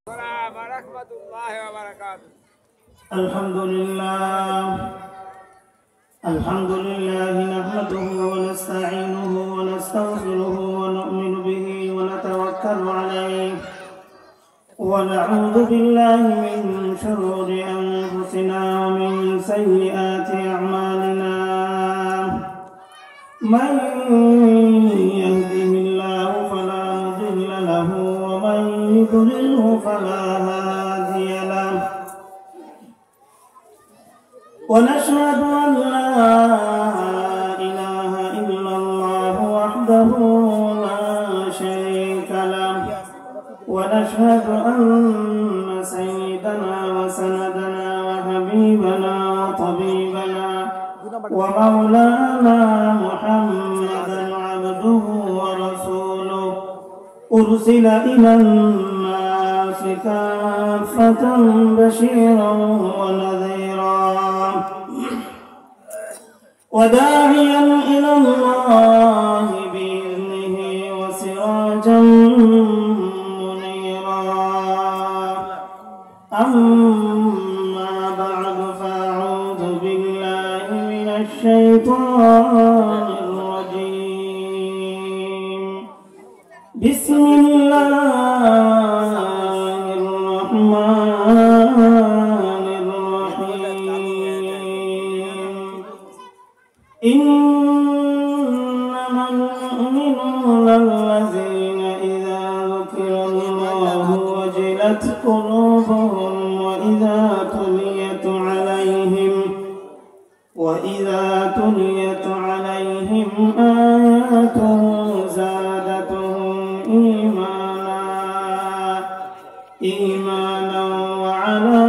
السلام ورحمة الله وبركاته. الحمد لله نحمده ونستعينه ونستغفره ونؤمن به ونتوكل عليه ونعوذ بالله من شرور أنفسنا ومن سيئات أعمالنا من يهده الله فلا مضل له ومن يضلله فلا هادي له ونشهد أن لا إله إلا الله وحده لا شريك له ونشهد أن سيدنا وسندنا وحبيبنا وطبيبنا ومولانا محمدا عبده ورسوله أرسل إلى الناس كافة بشيرا ونذيرا وداعيا إلى الله بإذنه وسراجا منيرا أما بعد فأعوذ بالله من الشيطان الرجيم بسم الله الرحمن الرحيم إنما المؤمنون الذين إذا ذكر الله وجلت قلوبهم وإذا تليت عليهم آياته زادتهم إيمانا وعلى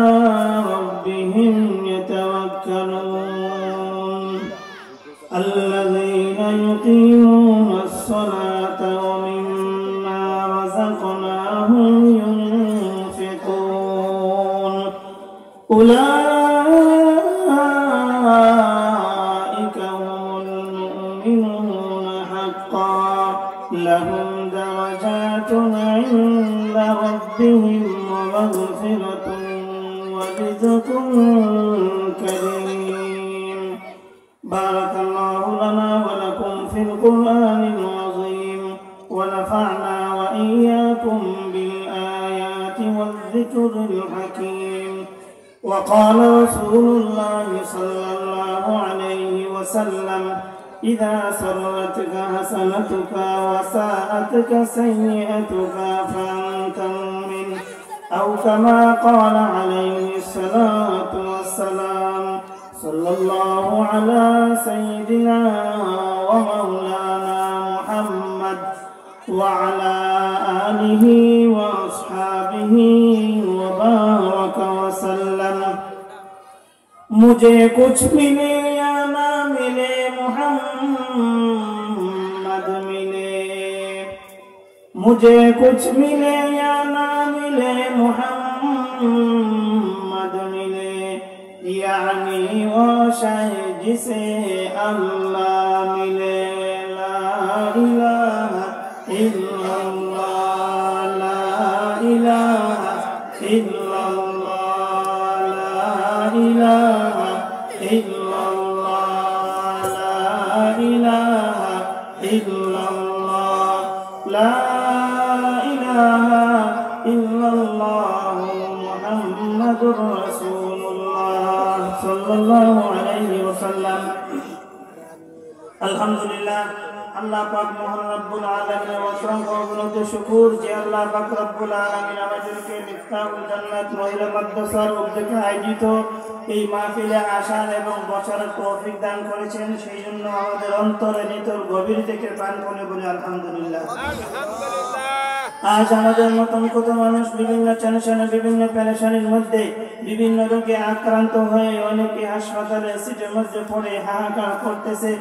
ربهم يتوكلون الذين يقيمون الصلاة ومما رزقناهم ينفقون أولئك هم المؤمنون حقا لهم درجات عند ربهم ومغفرة ورزق كريم بارك الله لنا ولكم في القرآن العظيم ونفعنا وإياكم بالآيات والذكر الحكيم وقال رسول الله صلى الله عليه وسلم إذا سرتك حسنتك وساءتك سيئتك فأنت مؤمن أو كما قال عليه الصلاة والسلام صلى الله على سيدنا ومولانا محمد وعلى آله وأصحابه وبارك وسلم मुझे कुछ मिले या ना मिले मोहम्मद मिले मुझे कुछ मिले या ना मिले मोहम्मद मिले यानी वो शायद जिसे अल्लाह मिले ला इलाहा इल्लल्लाह ला इलाहा इल्लल्लाह ला इलाहा इल्लल्लाह ला इलाहा इल्लल्लाह ला इलाहा इल्लल्लाह मुहम्मदुर रसूलुल्लाह सल्लल्लाहु अलैहि वसल्लम अल्हम्दुलिल्लाह अल्लाह पाक मोहन रब्बुल आलमीन असंख्য অগণিত শুকর যে আল্লাহ পাক রব্বুল আলামিন আমাদেরকে মিফতাহুল জান্নাত মহিলা মাদ্রাসার উদ্যোগে আয়োজিত এই মাহফিলে আসার এবং বসার তৌফিক দান করেছেন সেই জন্য আমাদের অন্তরে নিতর গভীর থেকে প্রাণপণে বলে আলহামদুলিল্লাহ আলহামদুলিল্লাহ আজ আমাদের মতন কত মানুষ বিভিন্ন টেনশনে বিভিন্ন পেরেশানির মধ্যে বিভিন্ন রোগে আক্রান্ত হয়ে অনেকে হাসপাতালে সিটের মধ্যে পড়ে হাহাকার করতেছে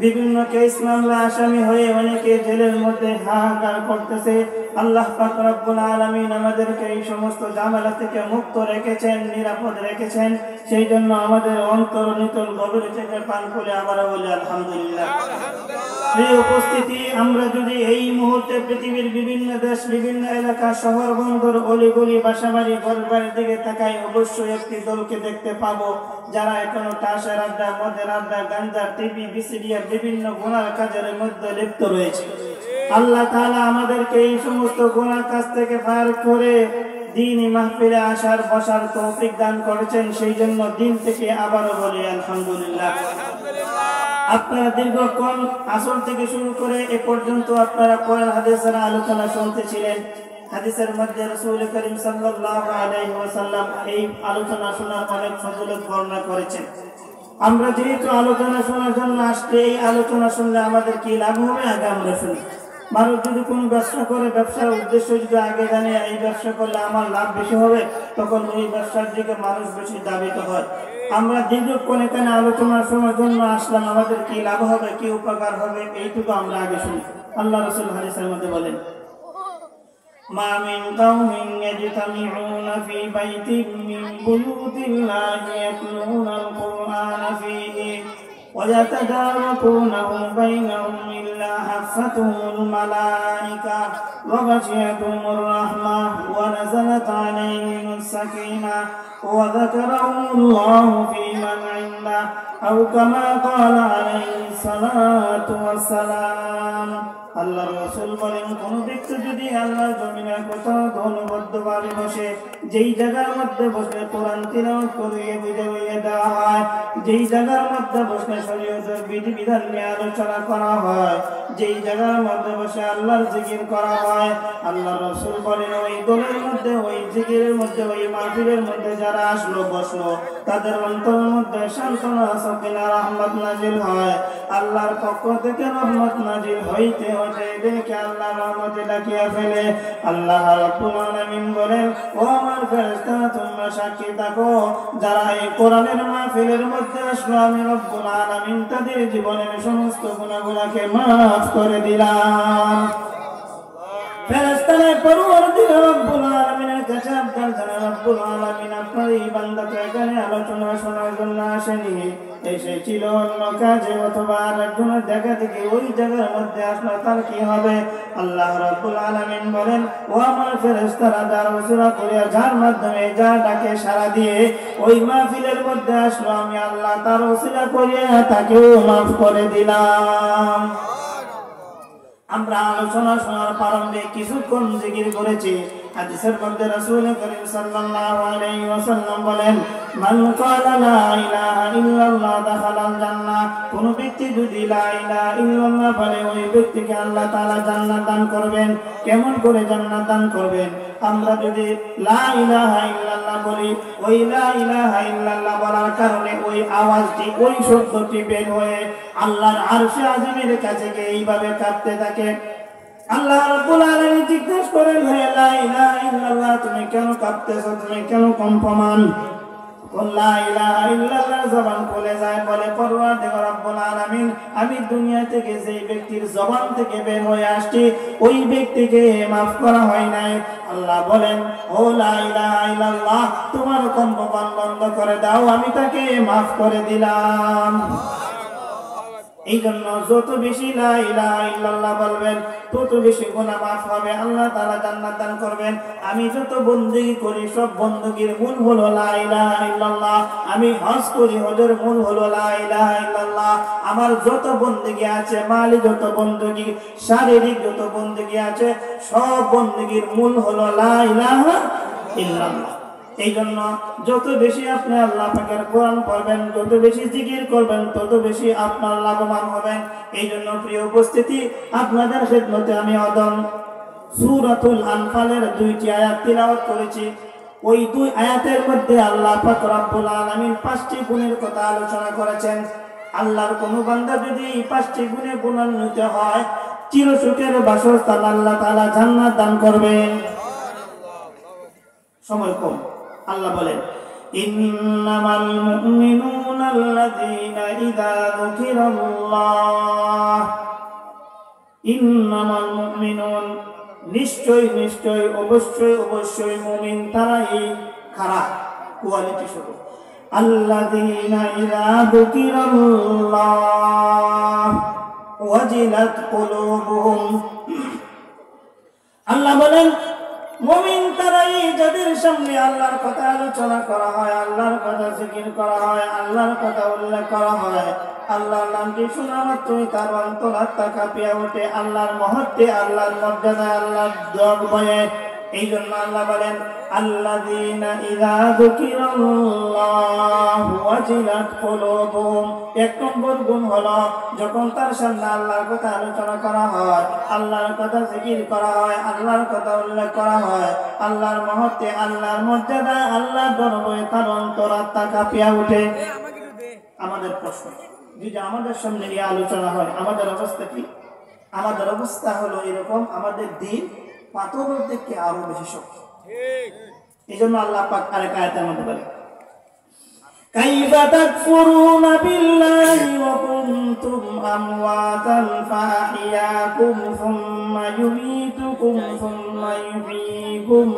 বিভিন্ন কেস মামলা আসামি হয়ে অনেকে জেলের মধ্যে হাহাকার করতেছে আল্লাহ পাক রব্বুল আলামিন আমাদেরকে এই সমস্ত ঝামেলা থেকে মুক্ত রেখেছেন নিরাপদ রেখেছেন সেই জন্য আমাদের অন্তর নিতর গভীর থেকে প্রাণ খুলে আমরা বলি আলহামদুলিল্লাহ প্রিয় উপস্থিতি, আমরা যদি এই মুহূর্তে পৃথিবীর বিভিন্ন দেশ, বিভিন্ন এলাকা, শহর, বন্দর, অলিগলি, বাসাবাড়ি, ঘরবাড়ির দিকে তাকাই, অবশ্যই একটি দলকে দেখতে পাবো যারা এখনো তাসের আড্ডা, মদের আড্ডা, গাঞ্জা, টিভি, বিসিডিআর বিভিন্ন গুনার কাজের মধ্যে লিপ্ত রয়েছে। আল্লাহ তাআলা আমাদেরকে এই সমস্ত গুনার কাজ থেকে পার করে দ্বীনি মাহফিলে আসার বসার তৌফিক দান করেছেন। সেই জন্য দিন থেকে আবারও বলি আলহামদুলিল্লাহ। আপনারা দীর্ঘক্ষণ আসর থেকে শুরু করে এ পর্যন্ত আপনারা কোরআন হাদিসের আলোচনা শুনতেছিলেন। হাদিসের মধ্যে রাসূল করিম সাল্লাল্লাহু আলাইহি ওয়াসাল্লাম এই আলোচনা শোনার অনেক ফজিলত বর্ণনা করেছেন। আমরা যেহেতু আলোচনা শোনার জন্য আসলে এই আলোচনা শুনলে আমাদের কি লাভ হবে আগে আমরা শুনি। মানুষ যদি কোনো ব্যবসা করে, ব্যবসার উদ্দেশ্য যদি আগে জানে এই ব্যবসা করলে আমার লাভ বেশি হবে, তখন ওই ব্যবসার দিকে মানুষ বেশি ধাবিত হয়। আমরা দীর্ঘক্ষণ এখানে আলোচনা শোনার জন্য আসলাম, আমাদের কি লাভ হবে, কি উপকার হবে, এইটুকু আমরা আগে শুনি। আল্লাহ রাসূল হাদিসের মধ্যে বলেন, মা মিন কওমিন ইয়াজতামিউনা ফি বাইতিন মিন বুয়ুতিল্লাহি ইয়াতলুনাল কুরআনা ফীহি ويتداركونه بينهم إلا حفتهم الملائكة وغشيتهم الرحمة ونزلت عليهم السكينة وذكرهم الله في من عنده أو كما قال عليه الصلاة والسلام। আল্লাহর রাসূল বলেন, কোন ব্যক্তি যদি আল্লাহর জমিনের কোথাও দলবদ্ধভাবে বসে, যেই জায়গার মধ্যে বসে কোরআন তিলাওয়াত করিয়ে বুঝিয়ে দেওয়া হয়, যেই জায়গার মধ্যে বসে শরীয়তের বিধিবিধান নিয়ে আলোচনা করা হয়, যেই জায়গার মধ্যে বসে আল্লাহর জিকির করা হয়, আল্লাহর রাসূল বলেন ওই দলের মধ্যে, ওই জিকিরের মধ্যে, ওই মাহফিলের মধ্যে যারা আসলো বসলো, তাদের অন্তরের মধ্যে সান্ত্বনা, সাকিনা, রহমত নাজিল হয়। আল্লাহর পক্ষ থেকে রহমত নাজিল হইতে দেখে আল্লাহ রহমতে ডাকিয়া ফেলে। আল্লাহ রাব্বুল আলামিন বলেন, ও আমার ফেরেশতারা তোমরা সাক্ষী থাকো, যারা এই কোরআনের মাহফিলের মধ্যে আসলো আমি রব্বুল আলামিন তাদের জীবনের সমস্ত গুনাহগুলোকে মাফ করে দিলাম। ফেরেশতারা পরওয়ারদিগার রব্বুল আলামিনের কাছে আবদার জানান, রব্বুল আলামিন আপনার এই বান্দাকে এখানে আলোচনা শোনার জন্য আসেনি, এসেছিল অন্য কাজে অথবা আরেকজনের দেখা থেকে ওই জায়গার মধ্যে আসলো, তার কি হবে? আল্লাহ রাব্বুল আলামিন বলেন, ও আমার ফেরেশতারা যার ওসিলা করিয়া, যার মাধ্যমে যা ডাকে সাড়া দিয়ে ওই মাহফিলের মধ্যে আসলো, আমি আল্লাহ তার ওসিলা করিয়া তাকেও মাফ করে দিলাম। আমরা আলোচনা শোনার প্রারম্ভে কিছুক্ষণ জিকির করেছি। হাদিসের মধ্যে রাসূল করিম সাল্লাল্লাহু আলাইহি ওয়াসাল্লাম বলেন, মান ক্বালা লা ইলাহা ইল্লাল্লাহ দাখালাল জান্নাহ, কোন ব্যক্তি যদি লা ইলাহা ইল্লাল্লাহ বলে ওই ব্যক্তিকে আল্লাহ তাআলা জান্নাত দান করবেন। কেমন করে জান্নাত দান করবেন? আমরা যদি লা ইলাহা ইল্লাল্লাহ বলি, ওই লা ইলাহা ইল্লাল্লাহ বলার কারণে ওই আওয়াজটি, ওই শব্দটি বের হয়ে আল্লাহর আরশে আজিমের কাছে গিয়ে এইভাবে কাঁপতে থাকে। আল্লাহ রাব্বুল আলামিন জিজ্ঞেস করেন, হে লা ইলাহা ইল্লাল্লাহ তুমি কেন কাঁপতেছো, তুমি কেন কম্পমান? লা ইলাহা ইল্লাল্লাহ জবান খুলে যায়, বলে পরওয়ারদিগার রব্বুল আলামিন আমি দুনিয়া থেকে যেই ব্যক্তির জবান থেকে বের হয়ে আসছি ওই ব্যক্তিকে মাফ করা হয় নাই। আল্লাহ বলেন, ও লা ইলাহা ইল্লাল্লাহ তোমার কম্পন বন্ধ করে দাও, আমি তাকে মাফ করে দিলাম। এই জন্য যত বেশি লা ইলাহা ইল্লাল্লাহ বলবেন তত বেশি গুনাহ মাফ হবে, আল্লাহ তাআলা জান্নাত দান করবেন। আমি যত বندگی করি সব বندگির মূল হলো লা ইলাহা ইল্লাল্লাহ। আমি হজ করি, হজের মূল হলো লা ইলাহা ইল্লাল্লাহ। আমার যত বندگি আছে, মালি যত বندگি, শারীরিক যত বندگি আছে, সব বندگির মূল হলো লা ইলাহা ইল্লাল্লাহ। এই জন্য যত বেশি আপনি আল্লাহ পাকের কোরআন পড়বেন, যত বেশি জিকির করবেন, তত বেশি আপনার লাভবান হবেন। এই জন্য প্রিয় উপস্থিতি, আপনাদের খেদমতে আমি অদম সূরাতুল আনফালের 2টি আয়াত তিলাওয়াত করেছি। ওই 2 আয়াতের মধ্যে আল্লাহ পাক রব্বুল আলামিন 5টি গুণের কথা আলোচনা করেছেন। আল্লাহর কোন বান্দা যদি এই 5টি গুণে গুণান্বিত হয়, চিরসুখের বাসস্থান আল্লাহ তাআলা জান্নাত দান করবেন। সময় কম। আল্লাহ বলেন, ইন্নামাল মুমিনুনা আল্লাযীনা ইযা যুকিরাল্লাহ, ইন্নামাল মুমিনুন নিশ্চয় নিশ্চয় অবশ্যই অবশ্যই মুমিন তারাই, কারা? কোয়ালিটি শুরু, আল্লাযীনা ইযা যুকিরাল্লাহ ওয়াজিলাত কুলুবুহুম। আল্লাহ বলেন মুমিন তারাই যাদের সামনে আল্লাহর কথা আলোচনা করা হয়, আল্লাহর কথা জিকির করা হয়, আল্লাহর কথা উল্লেখ করা হয়, আল্লাহর নামটি শোনা মাত্রই তার অন্তরাত্মা কাঁপিয়া ওঠে আল্লাহর মহত্বে, আল্লাহর মর্যাদা, আল্লাহর দরবারে। এই জন্য আল্লাহ বলেন আল্লাযীনা ইযা যুকিরাল্লাহু ওয়াজিলাত কুলুবুহুম। এক নম্বর গুণ হলো যখন তার সামনে আল্লাহর কথা আলোচনা করা হয়, আল্লাহর কথা জিকির করা হয়, আল্লাহর কথা উল্লেখ করা হয়, আল্লাহর মহত্বে, আল্লাহর মর্যাদা, আল্লাহর দরবারে তার অন্তরাত্মা কাঁপিয়া ওঠে। আমাদের প্রশ্ন, যদি আমাদের সামনে এই আলোচনা হয় আমাদের অবস্থা কি? আমাদের অবস্থা হলো এরকম, আমাদের দিন পাথরের থেকে আরো বেশি শক্ত। এই জন্য আল্লাহ পাক আরেক আয়াতের মধ্যে বলে কাইফা তাকফুরুনা বিল্লাহি ওয়া কুনতুম আমওয়াতান ফাআহইয়াকুম সুম্মা ইউমীতুকুম সুম্মা ইউহয়ীকুম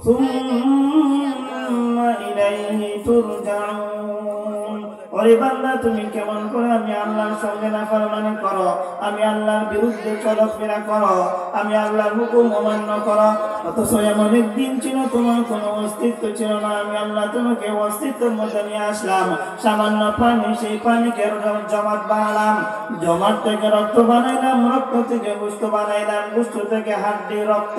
সুম্মা ইলাইহি তুরজাউন। ওরে বান্দা, তুমি কেমন করে আমি আল্লাহর সঙ্গে নাফরমানি করো, আমি আল্লাহর বিরুদ্ধে চলাফেরা করো, আমি আল্লাহর হুকুম অমান্য করো, অথচ এমন একদিন ছিল তোমার কোনো অস্তিত্ব ছিল না, আমি আল্লাহ তোমাকে অস্তিত্বের মধ্যে নিয়ে আসলাম। সামান্য পানি, সেই পানিকে জমাট বানালাম, জমাট থেকে রক্ত বানাইলাম, রক্ত থেকে গোশত বানাইলাম, গোশত থেকে হাড্ডি, রক্ত,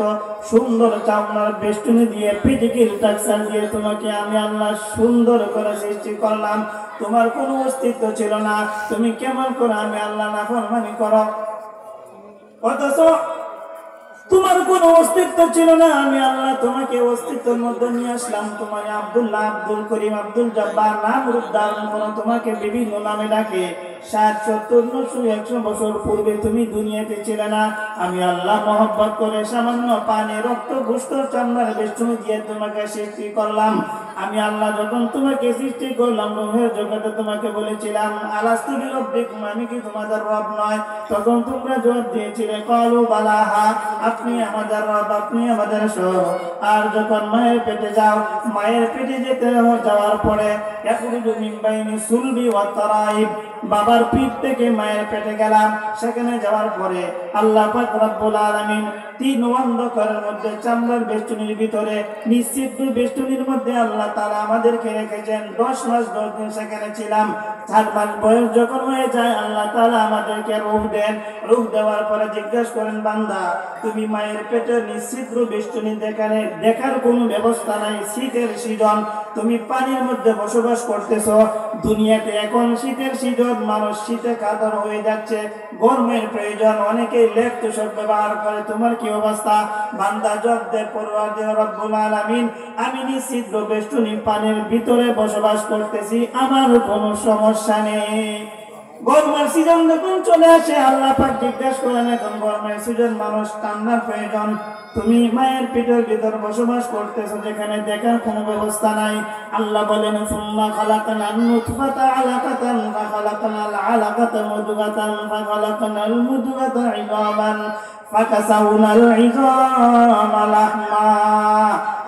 সুন্দর চামড়ার বেষ্টনী দিয়ে, ফিজিক্যাল স্ট্রাকচার দিয়ে তোমাকে আমি আল্লাহ সুন্দর করে সৃষ্টি করলাম। তোমার কোনো অস্তিত্ব ছিল না, তুমি কেমন করে আমি আল্লাহ নাফরমানি করো? অথচ তোমার কোনো অস্তিত্ব ছিল না, আমি আল্লাহ তোমাকে অস্তিত্বের মধ্যে নিয়ে আসলাম। তোমার আব্দুল্লাহ, আব্দুল করিম, আব্দুল জব্বার নাম রূপ ধারণ করো, তোমাকে বিভিন্ন নামে ডাকে। 60, 70, 90, 100 বছর পূর্বে তুমি দুনিয়াতে ছিলে না, আমি আল্লাহ মহব্বত করে সামান্য পানি, রক্ত, গোশত, চামড়ার বেষ্টনী দিয়ে তোমাকে সৃষ্টি করলাম। আমি আল্লাহ যখন তোমাকে সৃষ্টি করলাম, রূহের জগতে তোমাকে বলেছিলাম আলাস্তু বিরব্বিকুম, আমি কি তোমাদের রব নয়? তখন তোমরা জবাব দিয়েছিলে ক্বালু বালা, হ্যাঁ আপনি আমাদের রব, আপনি আমাদের সব। আর যখন মায়ের পেটে যাও, মায়ের পেটে যেতে যাওয়ার পরে ইয়াখরুজু মিন বাইনি সুলবি ওয়া তারাইব, বাবার পিঠ থেকে মায়ের পেটে গেলাম, সেখানে যাওয়ার পরে আল্লাহ পাক রব্বুল আলামিন 3 অন্ধকারের মধ্যে চামড়ার বেষ্টনীর ভিতরে, নিশ্চিত বেষ্টনীর মধ্যে আল্লাহ তাআলা আমাদেরকে রেখেছেন। 10 মাস 10 দিন সেখানে ছিলাম। 4 মাস বয়স যখন হয়ে যায় আল্লাহ তাআলা আমাদেরকে রূহ দেন। রূহ দেওয়ার পরে জিজ্ঞাসা করেন বান্দা, তুমি মায়ের পেটে নিশ্চিত বেষ্টনী দেখার কোনো ব্যবস্থা নাই, শীতের সিজন, তুমি পানির মধ্যে বসবাস করতেছো। দুনিয়াতে এখন শীতের সিজন, মানুষ শীতে কাতর হয়ে যাচ্ছে, গরমের প্রয়োজন, অনেকেই লেপ তোষক ব্যবহার করে। তোমার কি অবস্থা? বান্দা জবাব দেয় পরওয়ারদিগার রব্বুল আলামিন, আমি নিশ্চিত বেষ্টনী পানির ভিতরে বসবাস করতেছি, আমার কোনো সমস্যা নেই। গরমের সিজন যখন চলে আসে আল্লাহ পাক জিজ্ঞাসা করেন, এখন গরমের সিজন, মানুষ ঠান্ডার প্রয়োজন, তুমি মায়ের পেটের ভিতর বসবাস করতেছো যেখানে দেখার কোনো ব্যবস্থা নাই। আল্লাহ বলেন সুম্মা খালাকনান নুতফাতা আলাকাতান ফাখালাকনাল আলাকাতা মুদগাতান ফাখালাকনাল মুদগাতা ইযামান ফাকাসাউনাল ইযামা লাহমা।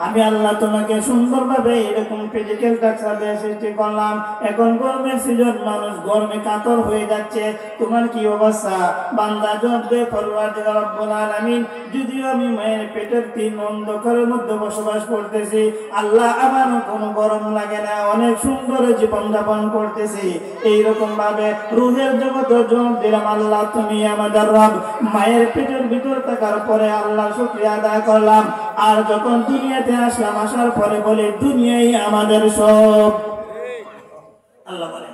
আমি আল্লাহ তোমাকে সুন্দরভাবে এরকম ফিজিক্যাল স্ট্রাকচার দিয়ে সৃষ্টি করলাম। এখন গরমের সিজন, মানুষ গরমে কাতর হয়ে যাচ্ছে, তোমার কি অবস্থা? বান্দা জবাব দেয় পরওয়ারদিগার রব্বুল আলামিন, যদিও আমি মায়ের পেটের 3 অন্ধকারের মধ্যে বসবাস করতেছি, আল্লাহ আমার কোনো গরম লাগে না, অনেক সুন্দর জীবন যাপন করতেছি। এইরকম ভাবে রূহের জগতে জবাব দিলাম আল্লাহ তুমি আমাদের রব। মায়ের পেটের ভিতর থাকার পরে আল্লাহ শুকরিয়া আদায় করলাম। আর যখন দুনিয়াতে আসলাম, আসার পরে বলে দুনিয়াই আমাদের সব। আল্লাহ বলে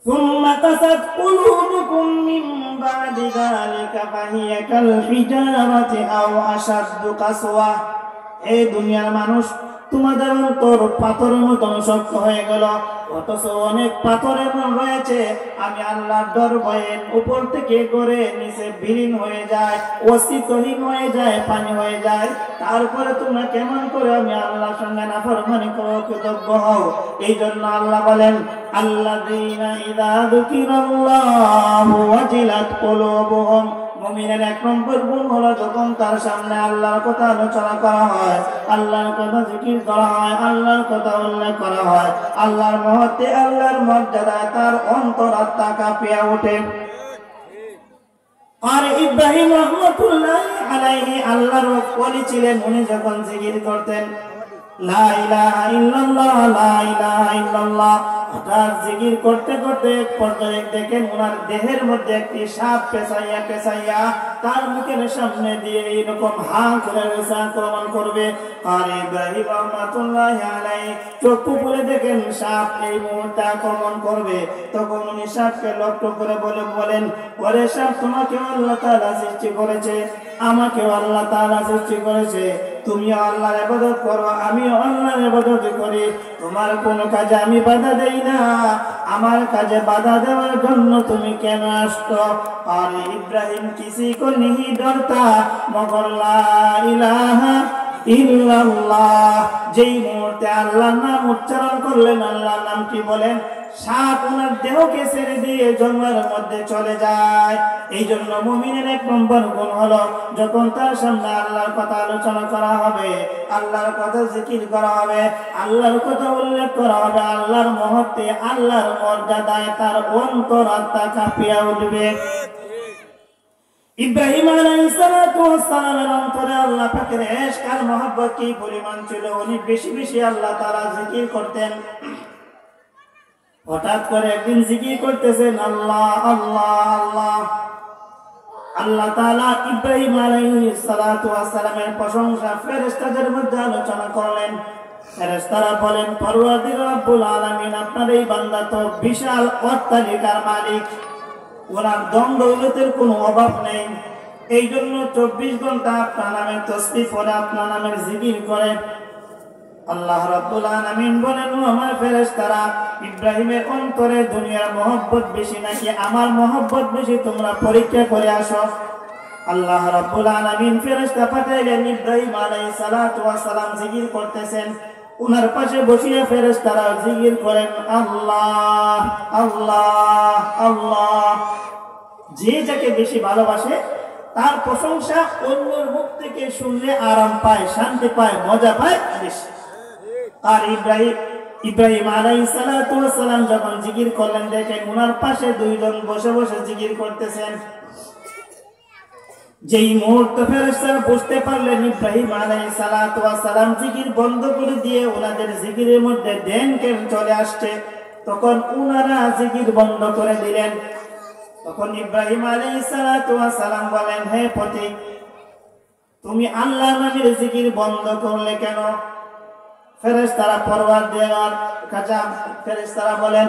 সুম্মা কাসাত কুলুবুকুম মিন বাদি যালিকা ফাহিয়া কাল হিজারাতি আও আশাদ্দু কাসওয়া। এই দুনিয়ার মানুষ, তোমাদের অন্তর পাথরের মতো শক্ত হয়ে গেল, অথচ অনেক পাথর এমন রয়েছে আমি আল্লাহর ডর ভয়ে উপর থেকে করে নিচে বিলীন হয়ে যায়, অস্তিত্বহীন হয়ে যায়, পানি হয়ে যায়। তারপরে তোমরা কেমন করে আমি আল্লাহর সঙ্গে নাফরমানি করো, কৃতজ্ঞ হও? এই জন্য আল্লাহ বলেন আল্লাযীনা ইযা যুকিরাল্লাহু ওয়াজিলাত কুলুবুহুম। মুমিনের 1 নম্বর গুণ হলো যখন তার সামনে আল্লাহর কথা আলোচনা করা হয়, আল্লাহর কথা জিকির করা হয়, আল্লাহর কথা উল্লেখ করা হয়, আল্লাহর মহত্বে, আল্লাহর মর্যাদায় তার অন্তরাত্মা কাঁপিয়া ওঠে। আর ইব্রাহিম রাহমাতুল্লাহ আলাইহি আল্লাহর ওলি ছিলেন। উনি যখন জিকির করতেন লা ইলাহা ইল্লাল্লাহ লা ইলাহা ইল্লাল্লাহ, হঠাৎ জিকির করতে করতে এক পর্যায়ে দেখেন ওনার দেহের মধ্যে একটি সাপ পেঁচাইয়া পেঁচাইয়া তার মুখের সামনে দিয়ে এইরকম হাঁ করে আক্রমণ করবে। আর ইব্রাহিম রাহমাতুল্লাহ আলাইহি চক্ষু খুলে দেখেন সাপ এই মুহূর্তে আক্রমণ করবে। তখন উনি সাপকে লক্ষ্য করে বলেন, ওরে সাপ, তোমাকে আল্লাহ তাআলা সৃষ্টি করেছে, আমাকে আল্লাহ তাআলা সৃষ্টি করেছে, তুমি আল্লাহর ইবাদত করো, আমিও আল্লাহর ইবাদত করি, তোমার কোন কাজে আমি বাধা দেই না, আমার কাজে বাধা দেওয়ার জন্য তুমি কেন আসছো? আর ইব্রাহিম কিসি কো नहीं डरता मगर ला इलाहा इल्लल्लाह, যেই মুহূর্তে আল্লাহর নাম উচ্চারণ করলেন, আল্লাহর নামটি বলেন, সাপ ওনার দেহকে ছেড়ে দিয়ে জঙ্গলের মধ্যে চলে যায়। এই জন্য মুমিনের এক নম্বর গুণ হলো যখন তার সামনে আল্লাহর কথা আলোচনা করা হবে, আল্লাহর কথা জিকির করা হবে, আল্লাহর কথা উল্লেখ করা হবে, আল্লাহর মহত্বে, আল্লাহর মর্যাদায় তার অন্তর আত্মা কাঁপিয়া উঠবে। ইব্রাহিম আলাইহিস সালাতু ওয়াস সালামের অন্তরে আল্লাহ পাকের ইশক আর মহব্বত কি পরিমাণ ছিল, উনি বেশি বেশি আল্লাহ তাআলা জিকির করতেন। হঠাৎ করে একদিন জিকির করতেছেন আল্লাহ আল্লাহ আল্লাহ, আল্লাহ তাআলা ইব্রাহিম আলাইহিস সালাতু ওয়াস সালামের প্রশংসা ফেরেশতাদের মধ্যে আলোচনা করলেন। ফেরেশতারা বলেন, পরওয়ারদিগার রব্বুল আলামিন, আপনার এই বান্দা তো বিশাল অট্টালিকার মালিক, ওনার ধন দৌলতের কোনো অভাব নেই, এই জন্য 24 ঘন্টা আপনার নামের তাসবিহ পড়ে, আপনার নামের জিকির করে। আল্লাহ রাব্বুল আলামিন বলেন, ও আমার ফেরেশতারা, ইব্রাহিমের অন্তরে দুনিয়ার মহব্বত বেশি নাকি আমার মহব্বত বেশি, তোমরা পরীক্ষা করে আসো। আল্লাহ রাব্বুল আলামিন ফেরেশতা পাঠাইলেন, ইব্রাহিম আলাইহিস সালাতু ওয়াস সালাম জিকির করতেছেন, উনার পাশে বসিয়ে ফেরেশতারা জিকির করেন আল্লাহ আল্লাহ আল্লাহ। যে যাকে বেশি ভালোবাসে তার প্রশংসা অন্যের মুখ থেকে শুনলে আরাম পায়, শান্তি পায়, মজা পায় বেশি। আর ইব্রাহিম আলাইহিস সালাতু ওয়াস সালাম যখন জিকির করলেন, দেখেন উনার পাশে দুইজন বসে বসে জিকির করতেছেন। যেই মুহূর্তে ফেরেশতারা বুঝতে পারলেন ইব্রাহিম আলাইহিস সালাতু ওয়াস সালাম জিকির বন্ধ করে দিয়ে ওনাদের জিকিরের মধ্যে ধ্যানকে চলে আসছে, তখন উনারা জিকির বন্ধ করে দিলেন। তখন ইব্রাহিম আলাইহিস সালাতু ওয়াস সালাম বলেন, হে পথিক, তুমি আল্লাহর নামের জিকির বন্ধ করলে কেন? ফেরেশতারা পরওয়ারদিগার কাছে ফেরেশতারা বলেন,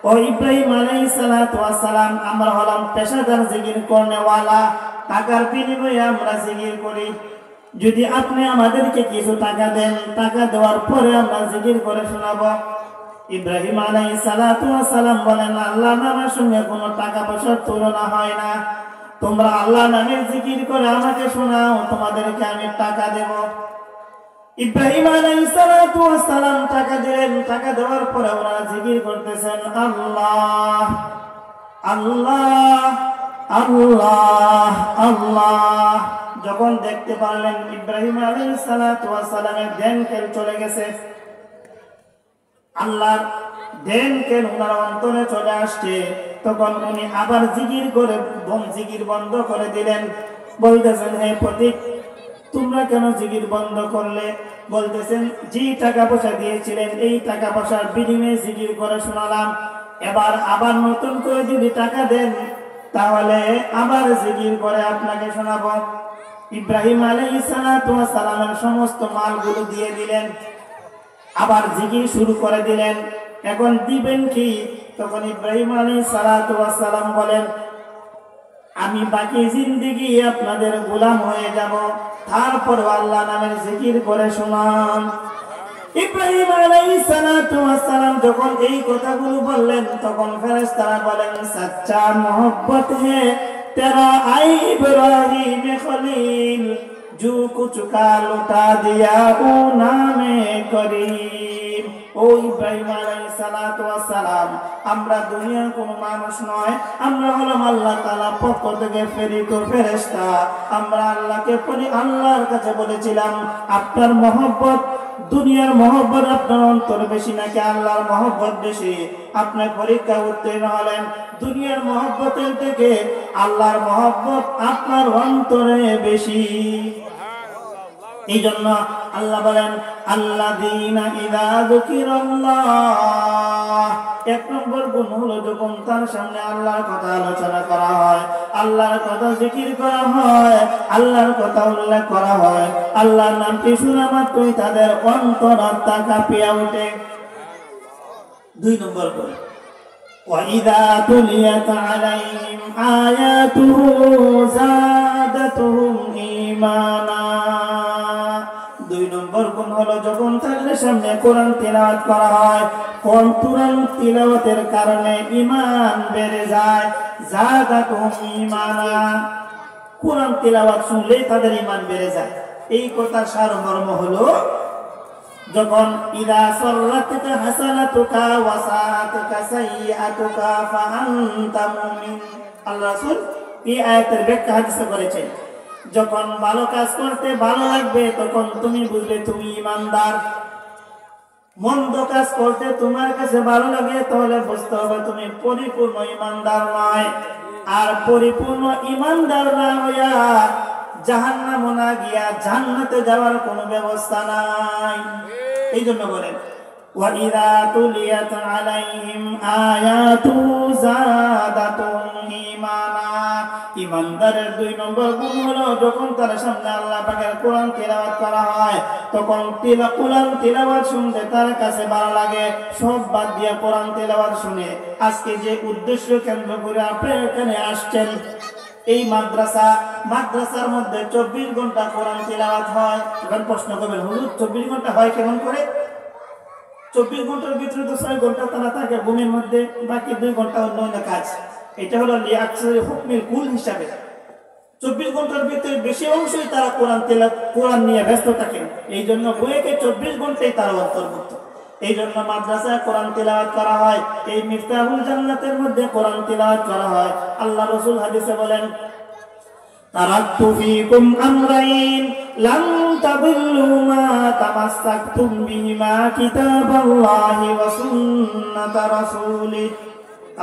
ও ইব্রাহিম আলাইহিস সালাতু ওয়াস সালাম, আমরা হলাম পেশাদার জিকির করনেওয়ালা, টাকার বিনিময়ে আমরা জিকির করি, যদি আপনি আমাদেরকে কিছু টাকা দেন, টাকা দেওয়ার পরে আমরা জিকির করে শোনাবো। ইব্রাহিম আলাইহিস সালাতু ওয়াস সালাম বলেন, আল্লাহর নামের সঙ্গে কোনো টাকা পয়সার তুলনা হয় না, তোমরা আল্লাহর নামের জিকির করে আমাকে শোনাও, তোমাদেরকে আমি টাকা দেব। ইব্রাহিম আলাইহিস সালাতু ওয়াস সালাম টাকা দিলেন। টাকা দেওয়ার পরে ওরা জিকির করতেছেন আল্লাহ আল্লাহ আল্লাহ আল্লাহ। যখন দেখতে পারলেন ইব্রাহিম আলাইহিস সালাতু ওয়াস সালামের ধ্যান কেন চলে গেছে, আল্লাহর ধ্যান কেন ওনার অন্তরে চলে আসছে, তখন উনি আবার জিকির করে জিকির বন্ধ করে দিলেন। বলতেছেন, হে পথিক, তোমরা কেন জিকির বন্ধ করলে? বলতেছেন, যে টাকা পয়সা দিয়েছিলেন এই টাকা পয়সার বিনিময়ে জিকির করে শোনালাম, এবার আবার নতুন করে যদি টাকা দেন তাহলে আবার জিকির করে আপনাকে শোনাবো। ইব্রাহিম আলাইহিস সালাতু ওয়াস সালামের সমস্ত মালগুলো দিয়ে দিলেন, আবার জিকির শুরু করে দিলেন। এখন দিবেন কি? তখন ইব্রাহিম আলাইহিস সালাতু ওয়াস সালাম বলেন, আমি বাকি জিন্দেগি আপনাদের গোলাম হয়ে যাব, তারপর আল্লাহ নামের জিকির করে শোনান। ইব্রাহিম আলাইহিস সালাতু ওয়াস সালাম যখন এই কথাগুলো বললেন, তখন ফেরেশতারা বলেন, সচ্চা मोहब्बत है तेरा आई इब्राहिम खलील, जो कुछ का लुटा दिया वो नामे करीम। ও ইব্রাহিম আলাইহিস সালাতু ওয়াস সালাম, আমরা দুনিয়ার কোনো মানুষ নয়, আমরা হলাম আল্লাহ তাআলার পক্ষ থেকে প্রেরিত ফেরেশতা। আমরা আল্লাহর কাছে বলেছিলাম, আপনার মহব্বত, দুনিয়ার মহব্বত আপনার অন্তরে বেশি নাকি আল্লাহর মহব্বত বেশি? আপনি পরীক্ষা উত্তীর্ণ হলেন, দুনিয়ার মহব্বতের থেকে আল্লাহর মহব্বত আপনার অন্তরে বেশি। এই জন্য আল্লাহ বলেন, আল্লাযীনা ইযা যুকিরাল্লাহ, এক নম্বর গুণ হলো যখন তার সামনে আল্লাহর কথা আলোচনা করা হয়, আল্লাহর কথা জিকির করা হয়, আল্লাহর কথা উল্লেখ করা হয়, আল্লাহর নামটি শোনা মাত্রই তাদের অন্তর আত্মা কাঁপিয়া ওঠে। দুই নম্বর গুণ, ওয়াইযা তুলিয়াত আলাইহিম আয়াতুহু যাদাতুহুম ঈমানা। দুই নম্বর গুণ হলো যখন তাদের সামনে কোরআন তিলাওয়াত করা হয়, কোরআন তিলাওয়াতের কারণে ঈমান বেড়ে যায়। যাদাতুহুম ঈমানা, কোরআন তিলাওয়াত শুনলেই তাদের ঈমান বেড়ে যায়। এই কথার সারমর্ম হলো, যখন ইদা সাররাতুকা হাসানাতুকা ওয়া সাআতুকা সাইয়্যাতুকা ফাআনতা মুমিন, আল্লাহ রাসূল এই আয়াতের ব্যাখ্যা হাদিসে করেছেন, যখন ভালো কাজ করতে ভালো লাগবে তখন তুমি বুঝবে তুমি ঈমানদার। মন্দ কাজ করতে তোমার কাছে ভালো লাগে তাহলে বুঝতে হবে তুমি পরিপূর্ণ ঈমানদার নয়। আর পরিপূর্ণ ঈমানদার না হইয়া জাহান্নামে না গিয়া জান্নাতে যাওয়ার কোনো ব্যবস্থা নাই। এই জন্য বলেন, ওয়াইযা তুলিয়াত আলাইহিম আয়াতু যাদাতুহুম ঈমানা। ঈমানদারের দুই নম্বর গুণ হলো যখন তার সামনে আল্লাহ পাকের কোরআন তিলাওয়াত করা হয় তখন কোরআন তিলাওয়াত শুনতে তার কাছে ভালো লাগে, সব বাদ দিয়ে কোরআন তিলাওয়াত শুনে। আজকে যে উদ্দেশ্য কেন্দ্র করে আপনি এখানে আসছেন, এই মাদ্রাসার মধ্যে 24 ঘন্টা কোরআন তিলাওয়াত হয়। এখন প্রশ্ন করবেন, হুজুর 24 ঘন্টা হয় কেমন করে? 24 ঘন্টার ভিতরে তো 6 ঘন্টা তারা থাকে ঘুমের মধ্যে, বাকি 2 ঘন্টা অন্য অন্য কাজ। এটা হলো লিয়াকসের হুকমের কুল হিসাবে। 24 ঘন্টার ভিতরে বেশি অংশই তারা কোরআন নিয়ে ব্যস্ত থাকেন। এই জন্য বইকে 24 ঘন্টাই তারা অন্তর্ভুক্ত। এই জন্য মাদ্রাসায় কোরআন তিলাওয়াত করা হয়, এই মিফতাহুল জান্নাতের মধ্যে কোরআন তিলাওয়াত করা হয়। আল্লাহ রাসূল হাদিসে বলেন, তারাকতু ফীকুম আমরাইন লাম তাদিল্লু মা তামাসসাকতুম বিহিমা কিতাবাল্লাহি ওয়া সুন্নাত রাসূলি।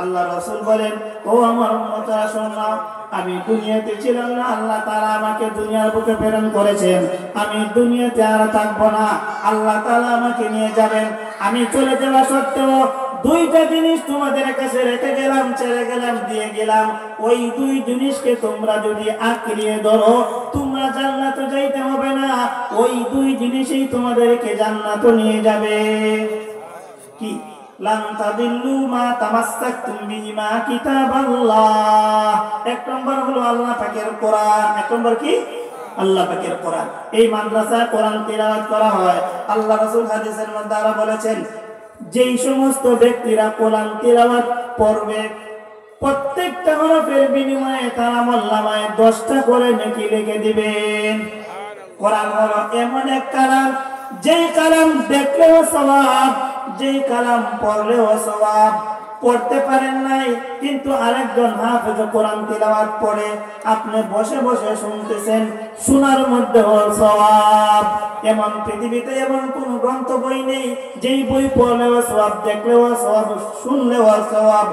আল্লাহ রাসূল বলেন, ও আমার উম্মতরা শোনো, আমি দুনিয়াতে ছিলাম না, আল্লাহ তাআলা আমাকে দুনিয়ার বুকে প্রেরণ করেছেন। আমি দুনিয়াতে আর থাকবো না, আল্লাহ তাআলা আমাকে নিয়ে যাবেন। আমি চলে যাওয়া সত্ত্বেও দুইটা জিনিস তোমাদের কাছে রেখে গেলাম, ছেড়ে গেলাম, দিয়ে গেলাম। ওই দুই জিনিসকে তোমরা যদি আঁকড়িয়ে ধরো তোমরা জান্নাতে যাইতে হবে না, ওই দুই জিনিসই তোমাদেরকে জান্নাতে নিয়ে যাবে। কি? লান তাদিল্লু মা তামাসসাকতুম বিহিমা কিতাবাল্লাহ। এক নম্বর হলো আল্লাহ পাকের কোরআন। এক নম্বর কি? আল্লাহ পাকের কোরআন। এই মাদ্রাসায় কোরআন তিলাওয়াত করা হয়। আল্লাহ রাসূল হাদিসের মধ্যে আরো বলেছেন, যেই সমস্ত ব্যক্তিরা কোরআন তিলাওয়াত পড়বে প্রত্যেকটা হরফের বিনিময়ে তার আমলনামায় 10টা করে নেকি লিখে দিবেন। কোরআন হলো এমন এক কালাম, যেই কালাম দেখলেও সওয়াব, যেই কালাম পড়লেও সওয়াব। পড়তে পারেন নাই কিন্তু আরেকজন হাফেজ কোরআন তিলাওয়াত পড়ে, আপনি বসে বসে শুনতেছেন, শোনার মধ্যেও সওয়াব। এমন পৃথিবীতে এমন কোন গ্রন্থ বই নেই যেই বই পড়লেও সওয়াব, দেখলেও সওয়াব, শুনলেও সওয়াব।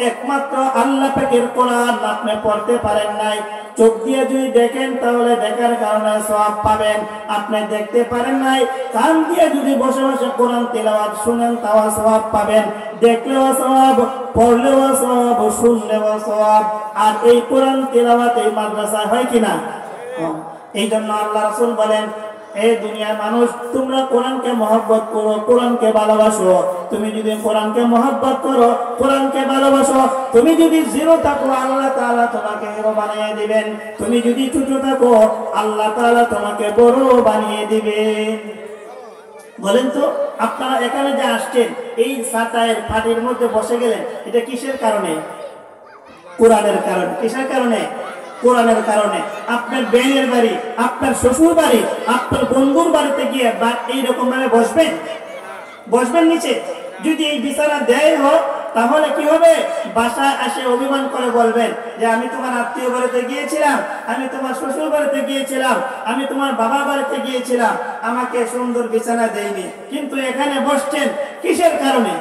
একমাত্র আল্লাহ পাকের কোরআন আপনি পড়তে পারেন নাই, চোখ দিয়ে যদি দেখেন তাহলে দেখার কারণে সওয়াব পাবেন। আপনি দেখতে পারেন নাই, কান দিয়ে যদি বসে বসে কোরআন তিলাওয়াত শুনেন তাও সওয়াব পাবেন। দেখলেও সওয়াব, পড়লেও সওয়াব, শুনলেও সওয়াব। আর এই কোরআন তিলাওয়াত এই মাদ্রাসায় হয় কিনা? এই জন্য আল্লাহ রাসূল বলেন, এই দুনিয়ার মানুষ তোমরা কোরআনকে মহব্বত করো, কোরআনকে ভালোবাসো। তুমি যদি কোরআনকে মহব্বত করো, কোরআনকে ভালোবাসো, তুমি যদি জিরো থাকো আল্লাহ তাআলা তোমাকে হিরো বানিয়ে দিবেন। তুমি যদি ছোট থাকো আল্লাহ তাআলা তোমাকে বড় বানিয়ে দিবেন। বলেন তো, আপনারা এখানে যে আসছেন এই ছাতায়ের পাটির মধ্যে বসে গেলেন, এটা কিসের কারণে? কোরআনের কারণে। কিসের কারণে? কোরআনের কারণে। আপনার বেনের বাড়ি, আপনার শ্বশুর বাড়ি, আপনার বন্ধুর বাড়িতে গিয়ে এইরকম ভাবে বসবেন? বসবেন নিচে। যদি এই বিছানা দেয় হোক তাহলে কি হবে, বাসায় আসে অভিমান করে বলবেন যে আমি তোমার আত্মীয় বাড়িতে গিয়েছিলাম, আমি তোমার শ্বশুর বাড়িতে গিয়েছিলাম, আমি তোমার বাবার বাড়িতে গিয়েছিলাম, আমাকে সুন্দর বিছানা দেয়নি, কিন্তু এখানে বসছেন কিসের কারণে?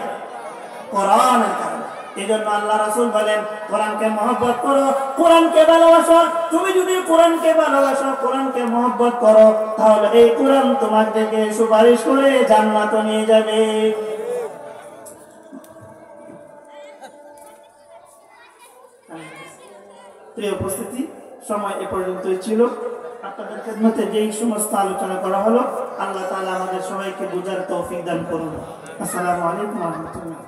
কোরআনের কারণে। এই জন্য আল্লাহ রাসূল বলেন কোরআনকে মহব্বত করো, কোরআনকে ভালোবাসো। তুমি যদি কোরআনকে ভালোবাসো, কোরআনকে মহব্বত করো, তাহলে এই কোরআন তোমাকে সুপারিশ করে জান্নাতে নিয়ে যাবে। প্রিয় উপস্থিতি, সময় এ পর্যন্তই ছিল। আপনাদের খেদমতে যেই সমস্ত আলোচনা করা হলো, আল্লাহ তাআলা আমাদের সবাইকে বুঝার তৌফিক দান করুন। আসসালামু আলাইকুম ওয়া রাহমাতুল্লাহ।